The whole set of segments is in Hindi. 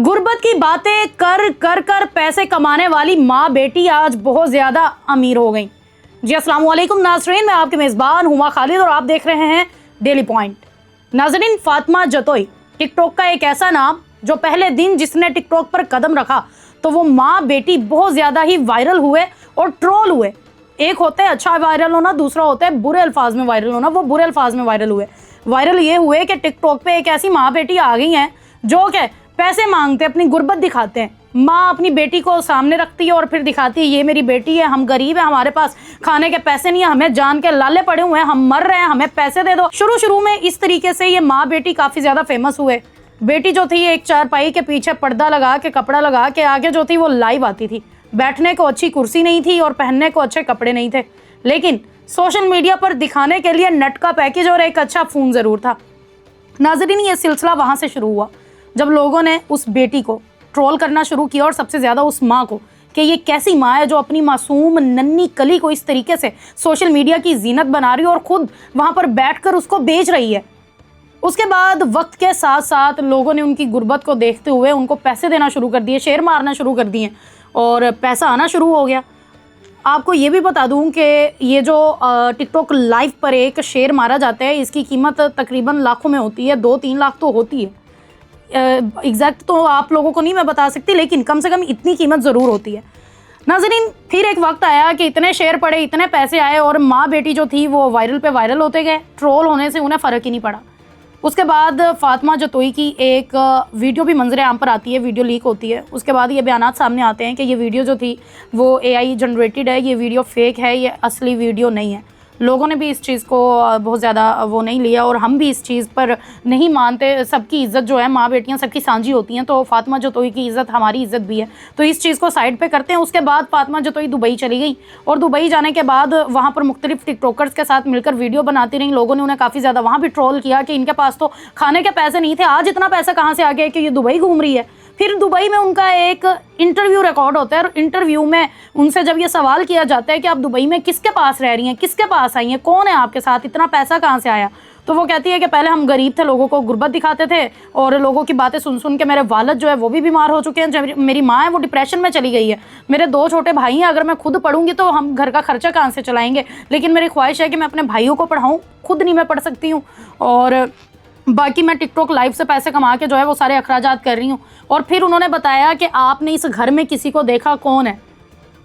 गुर्बत की बातें कर कर कर पैसे कमाने वाली माँ बेटी आज बहुत ज्यादा अमीर हो गई। जी अस्सलाम वालेकुम नाज़रीन, मैं आपके मेज़बान हुमा खालिद और आप देख रहे हैं डेली पॉइंट। नाज़रीन, फातिमा जतोई टिकटॉक का एक ऐसा नाम जो पहले दिन जिसने टिकटॉक पर कदम रखा तो वो माँ बेटी बहुत ज्यादा ही वायरल हुए और ट्रोल हुए। एक होता है अच्छा वायरल होना, दूसरा होता है बुरे अल्फाज में वायरल होना। वो बुरे अल्फाज में वायरल हुए। वायरल ये हुए कि टिकटॉक पे एक ऐसी माँ बेटी आ गई हैं जो कि पैसे मांगते, अपनी गुर्बत दिखाते हैं। माँ अपनी बेटी को सामने रखती है और फिर दिखाती है ये मेरी बेटी है, हम गरीब हैं, हमारे पास खाने के पैसे नहीं है, हमें जान के लाले पड़े हुए हैं, हम मर रहे हैं, हमें पैसे दे दो। शुरू में इस तरीके से ये माँ बेटी काफ़ी ज़्यादा फेमस हुए। बेटी जो थी एक चारपाई के पीछे पर्दा लगा के, कपड़ा लगा के आगे जो थी वो लाइव आती थी। बैठने को अच्छी कुर्सी नहीं थी और पहनने को अच्छे कपड़े नहीं थे, लेकिन सोशल मीडिया पर दिखाने के लिए नेट का पैकेज और एक अच्छा फ़ोन ज़रूर था। नाज़रीन, ये सिलसिला वहाँ से शुरू हुआ जब लोगों ने उस बेटी को ट्रोल करना शुरू किया और सबसे ज़्यादा उस माँ को कि ये कैसी माँ है जो अपनी मासूम नन्ही कली को इस तरीके से सोशल मीडिया की जीनत बना रही है और ख़ुद वहाँ पर बैठकर उसको बेच रही है। उसके बाद वक्त के साथ साथ लोगों ने उनकी गुर्बत को देखते हुए उनको पैसे देना शुरू कर दिए, शेयर मारना शुरू कर दिए और पैसा आना शुरू हो गया। आपको ये भी बता दूं कि ये जो टिकटॉक लाइव पर एक शेयर मारा जाता है, इसकी कीमत तकरीबन लाखों में होती है, 2-3 लाख तो होती है। एग्जैक्ट तो आप लोगों को नहीं मैं बता सकती, लेकिन कम से कम इतनी कीमत ज़रूर होती है। नाज़रीन, फिर एक वक्त आया कि इतने शेयर पड़े, इतने पैसे आए और माँ बेटी जो थी वो वायरल पे वायरल होते गए। ट्रोल होने से उन्हें फ़र्क ही नहीं पड़ा। उसके बाद फातिमा जतोई की एक वीडियो भी मंजर आम पर आती है, वीडियो लीक होती है। उसके बाद ये बयानात सामने आते हैं कि ये वीडियो जो थी वो AI जनरेटेड है, ये वीडियो फेक है, ये असली वीडियो नहीं है। लोगों ने भी इस चीज़ को बहुत ज़्यादा वो नहीं लिया और हम भी इस चीज़ पर नहीं मानते। सबकी इज़्ज़त जो है, माँ बेटियाँ सबकी सांझी होती हैं, तो फातिमा जतोई की इज़्ज़त हमारी इज़्ज़त भी है, तो इस चीज़ को साइड पे करते हैं। उसके बाद फातिमा जतोई दुबई चली गई और दुबई जाने के बाद वहाँ पर मुख्तलिफ टिकटॉकर्स के साथ मिलकर वीडियो बनाती रही। लोगों ने उन्हें काफ़ी ज़्यादा वहाँ भी ट्रोल किया कि इनके पास तो खाने के पैसे नहीं थे, आज इतना पैसा कहाँ से आ गया कि ये दुबई घूम रही है। फिर दुबई में उनका एक इंटरव्यू रिकॉर्ड होता है और इंटरव्यू में उनसे जब ये सवाल किया जाता है कि आप दुबई में किसके पास रह रही हैं, किसके पास आई हैं, कौन है आपके साथ, इतना पैसा कहाँ से आया, तो वो कहती है कि पहले हम गरीब थे, लोगों को गुर्बत दिखाते थे और लोगों की बातें सुन सुन के मेरे वालिद जो है वो भी बीमार हो चुके हैं, जब मेरी माँ है वो डिप्रेशन में चली गई है, मेरे 2 छोटे भाई हैं, अगर मैं खुद पढ़ूंगी तो हम घर का खर्चा कहाँ से चलाएंगे, लेकिन मेरी ख्वाहिश है कि मैं अपने भाइयों को पढ़ाऊँ, खुद नहीं मैं पढ़ सकती हूँ, और बाकी मैं टिकटॉक लाइव से पैसे कमा के जो है वो सारे अखराजात कर रही हूँ। और फिर उन्होंने बताया कि आपने इस घर में किसी को देखा, कौन है,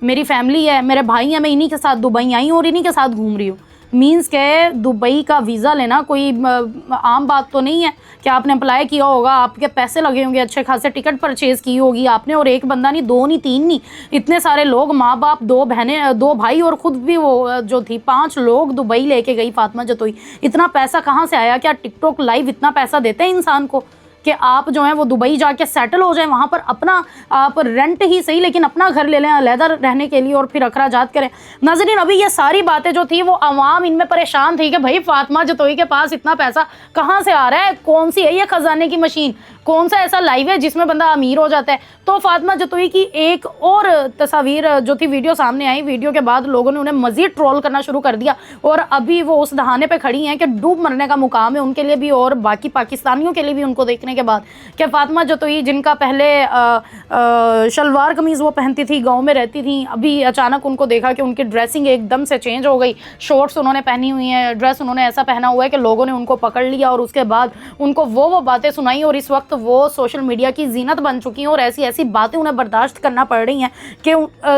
मेरी फैमिली है, मेरे भाई हैं, मैं इन्हीं के साथ दुबई आई हूँ और इन्हीं के साथ घूम रही हूँ। मीन्स के दुबई का वीज़ा लेना कोई आम बात तो नहीं है कि आपने अप्लाई किया होगा, आपके पैसे लगे होंगे, अच्छे खासे टिकट परचेज़ की होगी आपने, और एक बंदा नहीं, 2 नहीं, 3 नहीं, इतने सारे लोग, माँ बाप, 2 बहनें, 2 भाई और ख़ुद भी वो जो थी, 5 लोग दुबई लेके गई फातिमा जतोई। इतना पैसा कहाँ से आया? क्या टिकटॉक लाइव इतना पैसा देते हैं इंसान को कि आप जो है वो दुबई जाके सेटल हो जाएं, वहाँ पर अपना आप रेंट ही सही लेकिन अपना घर ले लें अलहदा रहने के लिए और फिर अखराजात करें। नाज़रीन, अभी ये सारी बातें जो थी वो आवाम इनमें परेशान थी कि भाई फातिमा जतोई के पास इतना पैसा कहाँ से आ रहा है, कौन सी है ये ख़जाने की मशीन, कौन सा ऐसा लाइव है जिसमें बंदा अमीर हो जाता है। तो फातिमा जतोई की एक और तस्वीर जो थी वीडियो सामने आई, वीडियो के बाद लोगों ने उन्हें मज़ीद ट्रोल करना शुरू कर दिया और अभी वो उस दहाने पे खड़ी हैं कि डूब मरने का मुकाम है उनके लिए भी और बाकी पाकिस्तानियों के लिए भी उनको देखने के बाद कि फातिमा जतोई जिनका पहले शलवार कमीज़ वो पहनती थी, गाँव में रहती थी, अभी अचानक उनको देखा कि उनकी ड्रेसिंग एकदम से चेंज हो गई, शॉर्ट्स उन्होंने पहनी हुई हैं, ड्रेस उन्होंने ऐसा पहना हुआ है कि लोगों ने उनको पकड़ लिया और उसके बाद उनको वो बातें सुनाई और इस वक्त वो सोशल मीडिया की जीनत बन चुकी हैं और ऐसी ऐसी बातें उन्हें बर्दाश्त करना पड़ रही हैं कि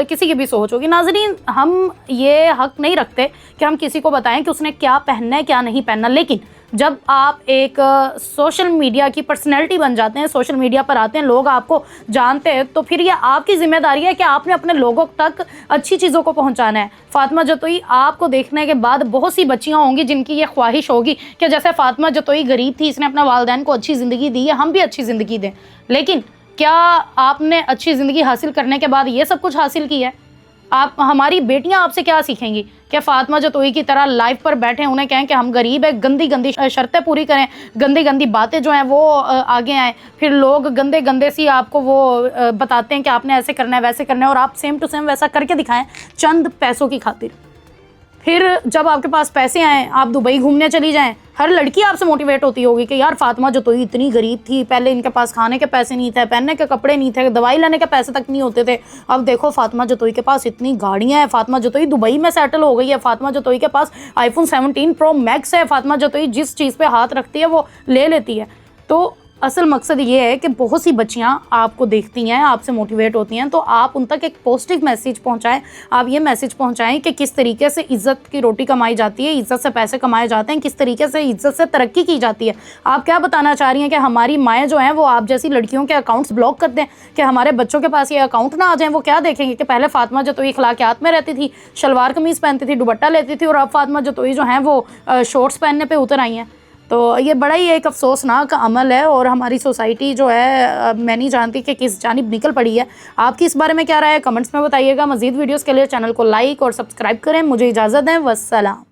किसी की भी सोच होगी। नाज़रीन, हम ये हक नहीं रखते कि हम किसी को बताएं कि उसने क्या पहनना है, क्या नहीं पहनना, लेकिन जब आप एक सोशल मीडिया की पर्सनैलिटी बन जाते हैं, सोशल मीडिया पर आते हैं, लोग आपको जानते हैं, तो फिर ये आपकी ज़िम्मेदारी है कि आपने अपने लोगों तक अच्छी चीज़ों को पहुंचाना है। फातिमा जतोई आपको देखने के बाद बहुत सी बच्चियां होंगी जिनकी ये ख्वाहिश होगी कि जैसे फातिमा जतोई गरीब थी, इसने अपने वालिदैन को अच्छी ज़िंदगी दी है, हम भी अच्छी ज़िंदगी दें। लेकिन क्या आपने अच्छी ज़िंदगी हासिल करने के बाद ये सब कुछ हासिल किया है? आप, हमारी बेटियां आपसे क्या सीखेंगी कि फातिमा जतोई की तरह लाइव पर बैठे उन्हें कहें कि हम गरीब है, गंदी गंदी शर्तें पूरी करें, गंदी गंदी बातें जो हैं वो आगे आएँ, फिर लोग गंदे गंदे सी आपको वो बताते हैं कि आपने ऐसे करना है, वैसे करना है, और आप सेम टू सेम वैसा करके दिखाएं चंद पैसों की खातिर। फिर जब आपके पास पैसे आएँ, आप दुबई घूमने चली जाएं, हर लड़की आपसे मोटिवेट होती होगी कि यार फातिमा जतोई इतनी गरीब थी, पहले इनके पास खाने के पैसे नहीं थे, पहनने के कपड़े नहीं थे, दवाई लेने के पैसे तक नहीं होते थे, अब देखो फातिमा जतोई के पास इतनी गाड़ियां हैं, फातिमा जतोई दुबई में सेटल हो गई है, फातिमा जतोई के पास iPhone 17 Pro Max है, फातिमा जतोई जिस चीज़ पे हाथ रखती है वो ले लेती है। तो असल मकसद ये है कि बहुत सी बच्चियां आपको देखती हैं, आपसे मोटिवेट होती हैं, तो आप उन तक एक पॉजिटिव मैसेज पहुंचाएं। आप ये मैसेज पहुंचाएं कि किस तरीके से इज़्ज़त की रोटी कमाई जाती है, इज़्ज़त से पैसे कमाए जाते हैं, किस तरीके से इज़्ज़त से तरक्की की जाती है। आप क्या बताना चाह रही हैं कि हमारी माएँ जो हैं वो आप जैसी लड़कियों के अकाउंट्स ब्लॉक कर दें कि हमारे बच्चों के पास ये अकाउंट ना आ जाएँ? वो क्या देखेंगे कि पहले फातिमा जतोई अखलाकियात में रहती थी, शलवार कमीज़ पहनती थी, दुपट्टा लेती थी, और अब फातिमा जतोई जो हैं वो शॉर्ट्स पहनने पर उतर आई हैं। तो ये बड़ा ही एक अफसोसनाक अमल है और हमारी सोसाइटी जो है मैं नहीं जानती कि किस जानिब निकल पड़ी है। आपकी इस बारे में क्या राय है, कमेंट्स में बताइएगा। मज़ीद वीडियोस के लिए चैनल को लाइक और सब्सक्राइब करें। मुझे इजाज़त दें, वस्सलाम।